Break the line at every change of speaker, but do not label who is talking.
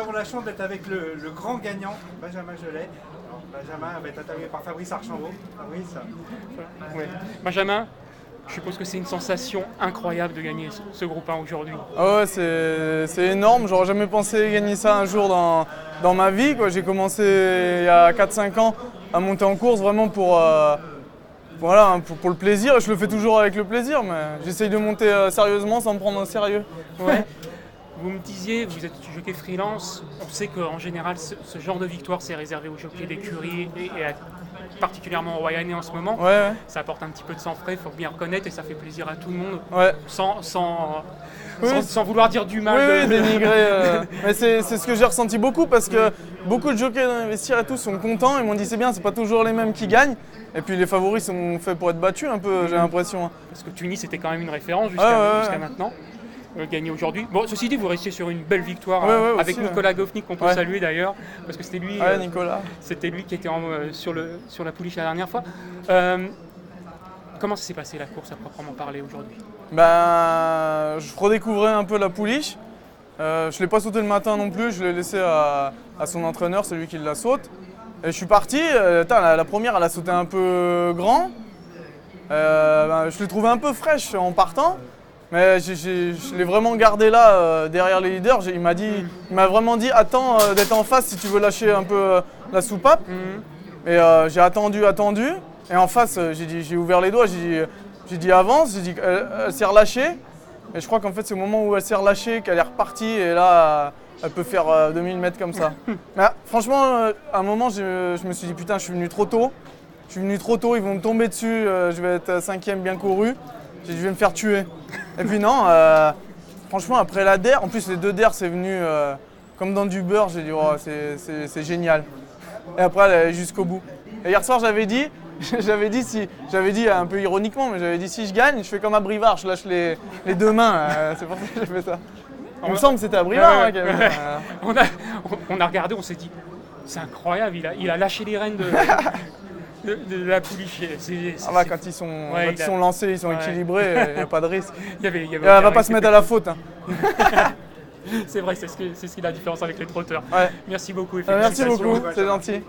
avons la chance d'être avec le grand gagnant, Benjamin Jolet. Alors, Benjamin va être interviewé par Fabrice Archambault. Fabrice.
Ouais. Benjamin, je suppose que c'est une sensation incroyable de gagner ce groupe 1 aujourd'hui.
Ah ouais, c'est énorme. J'aurais jamais pensé gagner ça un jour dans ma vie, quoi. J'ai commencé il y a 4-5 ans à monter en course vraiment pour le plaisir. Je le fais toujours avec le plaisir, mais j'essaye de monter sérieusement sans me prendre au sérieux.
Ouais. Vous me disiez, vous êtes jockey freelance. On sait qu'en général, ce genre de victoire, c'est réservé aux jockeys d'écurie et particulièrement au Royal en ce moment.
Ouais.
Ça apporte un petit peu de sang frais, il faut bien reconnaître, et ça fait plaisir à tout le monde,
Ouais.
sans vouloir dire du mal.
Oui, dénigrer. Mais c'est ce que j'ai ressenti beaucoup parce que beaucoup de jockeys dans les vestiaires et tout sont contents. Ils m'ont dit c'est bien, c'est pas toujours les mêmes qui gagnent. Et puis les favoris sont faits pour être battus un peu, j'ai l'impression.
Parce que Tunis était quand même une référence jusqu'à maintenant. Gagné aujourd'hui. Bon, ceci dit, vous restiez sur une belle victoire avec
aussi,
Nicolas Goffnik, qu'on peut saluer d'ailleurs, parce que c'était lui,
Nicolas.
c'était lui qui était sur la pouliche la dernière fois. Comment ça s'est passé la course à proprement parler aujourd'hui?
Je redécouvrais un peu la pouliche. Je ne l'ai pas sauté le matin non plus, je l'ai laissé à son entraîneur, c'est lui qui la saute. Et je suis parti, la première elle a sauté un peu grand. Je l'ai trouvée un peu fraîche en partant. Mais je l'ai vraiment gardé là, derrière les leaders. Il m'a vraiment dit attends d'être en face si tu veux lâcher un peu la soupape. Et j'ai attendu. Et en face, j'ai ouvert les doigts, j'ai dit avance, j'ai dit elle s'est relâchée. Et je crois qu'en fait c'est au moment où elle s'est relâchée qu'elle est repartie. Et là, elle peut faire 2000 mètres comme ça. Mais franchement, à un moment, je me suis dit putain, je suis venu trop tôt. Ils vont me tomber dessus, je vais être 5e bien couru. Je vais me faire tuer. Et puis non, franchement après la DER, en plus les 2 DER c'est venu comme dans du beurre, j'ai dit oh, c'est génial. Et après elle est jusqu'au bout. Et hier soir j'avais dit un peu ironiquement, mais j'avais dit si je gagne, je fais comme à Brivard, je lâche les 2 mains, c'est pour ça que j'ai fait ça. Il me semble que c'était à Brivard.
On a regardé, on s'est dit c'est incroyable, il a lâché les rênes de la pouliche.
Quand ils sont lancés, ils sont équilibrés, il n'y a pas de risque.
Elle
ne va pas se mettre à la faute. Hein.
C'est vrai, c'est ce qui est la différence avec les trotteurs.
Ouais.
Merci beaucoup.
Merci beaucoup, c'est gentil.